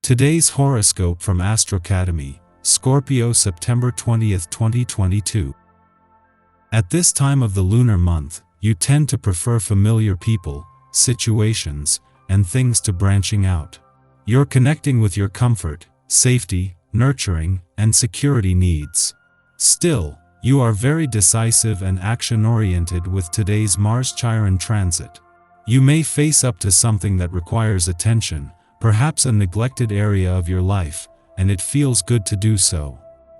Today's horoscope from Astrocademy, Scorpio September 20th, 2022. At this time of the lunar month, you tend to prefer familiar people, situations, and things to branching out. You're connecting with your comfort, safety, nurturing, and security needs. Still, you are very decisive and action-oriented with today's Mars-Chiron transit. You may face up to something that requires attention, perhaps a neglected area of your life, and it feels good to do so.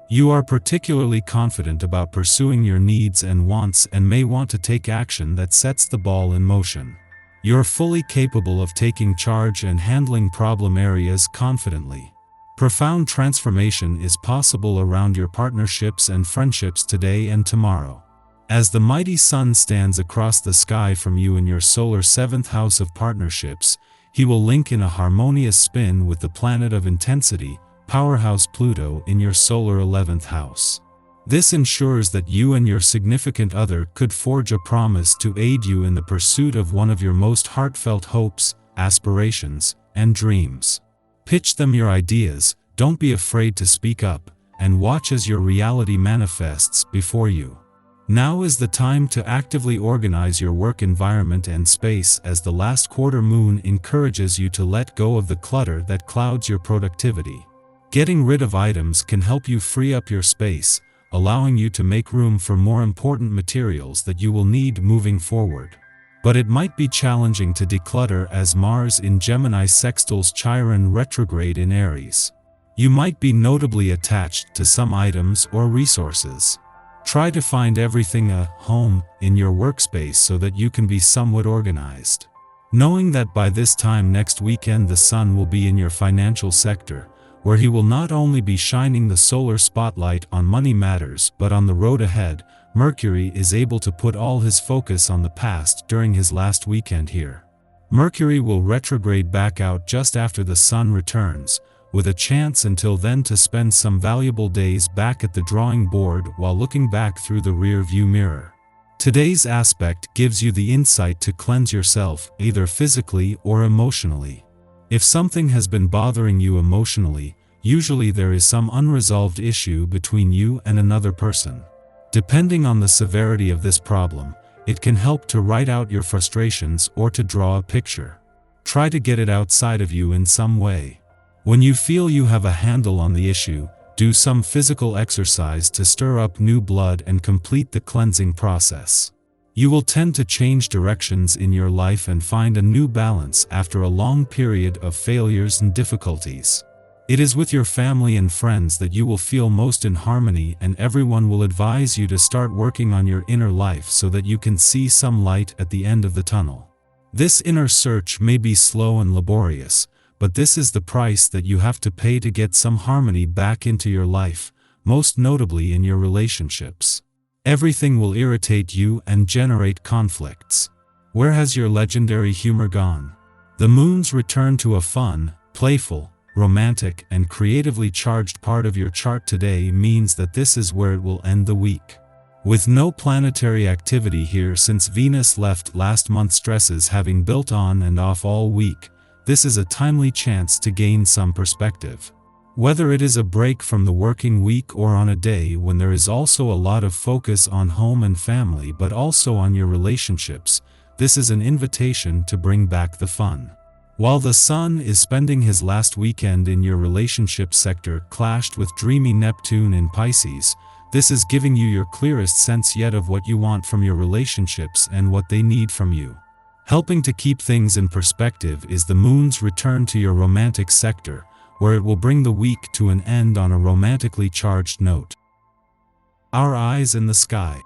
You are particularly confident about pursuing your needs and wants and may want to take action that sets the ball in motion. You're fully capable of taking charge and handling problem areas confidently. Profound transformation is possible around your partnerships and friendships today and tomorrow. As the mighty sun stands across the sky from you in your solar 7th house of partnerships, he will link in a harmonious spin with the planet of intensity, powerhouse Pluto, in your solar 11th house. This ensures that you and your significant other could forge a promise to aid you in the pursuit of one of your most heartfelt hopes, aspirations, and dreams. Pitch them your ideas, don't be afraid to speak up, and watch as your reality manifests before you. Now is the time to actively organize your work environment and space, as the last quarter moon encourages you to let go of the clutter that clouds your productivity. Getting rid of items can help you free up your space, allowing you to make room for more important materials that you will need moving forward. But it might be challenging to declutter as Mars in Gemini sextiles Chiron retrograde in Aries. You might be notably attached to some items or resources. Try to find everything a home in your workspace so that you can be somewhat organized. Knowing that by this time next weekend the sun will be in your financial sector, where he will not only be shining the solar spotlight on money matters but on the road ahead, Mercury is able to put all his focus on the past during his last weekend here. Mercury will retrograde back out just after the sun returns, with a chance until then to spend some valuable days back at the drawing board while looking back through the rear-view mirror. Today's aspect gives you the insight to cleanse yourself, either physically or emotionally. If something has been bothering you emotionally, usually there is some unresolved issue between you and another person. Depending on the severity of this problem, it can help to write out your frustrations or to draw a picture. Try to get it outside of you in some way. When you feel you have a handle on the issue, do some physical exercise to stir up new blood and complete the cleansing process. You will tend to change directions in your life and find a new balance after a long period of failures and difficulties. It is with your family and friends that you will feel most in harmony, and everyone will advise you to start working on your inner life so that you can see some light at the end of the tunnel. This inner search may be slow and laborious, but this is the price that you have to pay to get some harmony back into your life, most notably in your relationships. Everything will irritate you and generate conflicts. Where has your legendary humor gone? The moon's return to a fun, playful, romantic, and creatively charged part of your chart today means that this is where it will end the week. With no planetary activity here since Venus left last month, stresses having built on and off all week, this is a timely chance to gain some perspective. Whether it is a break from the working week or on a day when there is also a lot of focus on home and family but also on your relationships, this is an invitation to bring back the fun. While the sun is spending his last weekend in your relationship sector clashed with dreamy Neptune in Pisces, this is giving you your clearest sense yet of what you want from your relationships and what they need from you. Helping to keep things in perspective is the moon's return to your romantic sector, where it will bring the week to an end on a romantically charged note. Our eyes in the sky.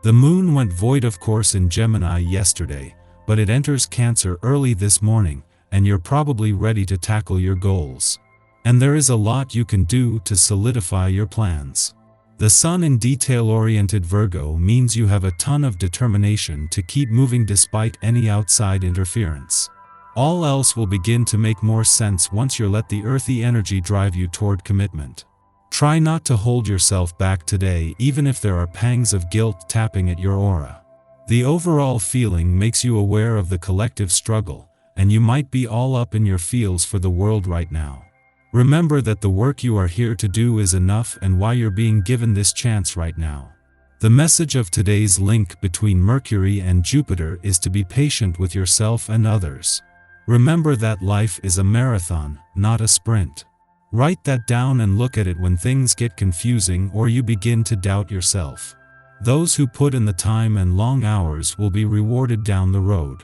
The moon went void of course in Gemini yesterday, but it enters Cancer early this morning, and you're probably ready to tackle your goals. And there is a lot you can do to solidify your plans. The sun in detail-oriented Virgo means you have a ton of determination to keep moving despite any outside interference. All else will begin to make more sense once you let the earthy energy drive you toward commitment. Try not to hold yourself back today, even if there are pangs of guilt tapping at your aura. The overall feeling makes you aware of the collective struggle, and you might be all up in your feels for the world right now. Remember that the work you are here to do is enough and why you're being given this chance right now. The message of today's link between Mercury and Jupiter is to be patient with yourself and others. Remember that life is a marathon, not a sprint. Write that down and look at it when things get confusing or you begin to doubt yourself. Those who put in the time and long hours will be rewarded down the road.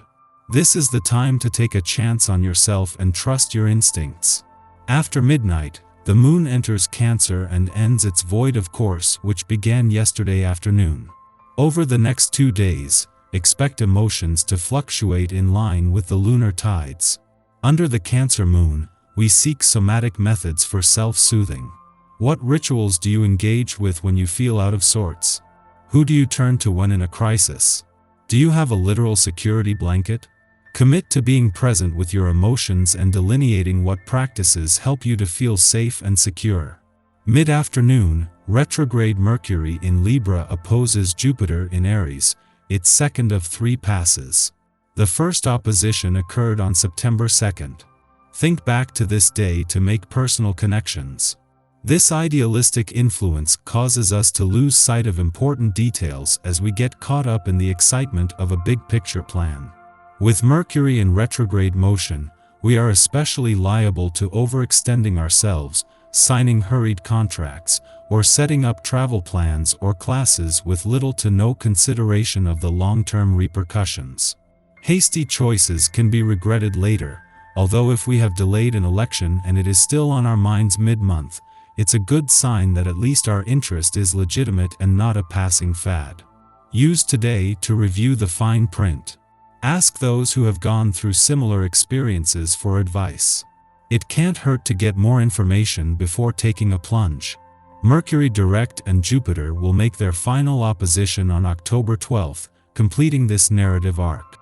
This is the time to take a chance on yourself and trust your instincts. After midnight, the moon enters Cancer and ends its void of course, which began yesterday afternoon. Over the next 2 days, expect emotions to fluctuate in line with the lunar tides. Under the Cancer moon, we seek somatic methods for self-soothing. What rituals do you engage with when you feel out of sorts? Who do you turn to when in a crisis? Do you have a literal security blanket? Commit to being present with your emotions and delineating what practices help you to feel safe and secure. Mid-afternoon, retrograde Mercury in Libra opposes Jupiter in Aries, its second of 3 passes. The first opposition occurred on September 2nd. Think back to this day to make personal connections. This idealistic influence causes us to lose sight of important details as we get caught up in the excitement of a big-picture plan. With Mercury in retrograde motion, we are especially liable to overextending ourselves, signing hurried contracts, or setting up travel plans or classes with little to no consideration of the long-term repercussions. Hasty choices can be regretted later, although if we have delayed an election and it is still on our minds mid-month, it's a good sign that at least our interest is legitimate and not a passing fad. Use today to review the fine print. Ask those who have gone through similar experiences for advice. It can't hurt to get more information before taking a plunge. Mercury direct and Jupiter will make their final opposition on October 12th, completing this narrative arc.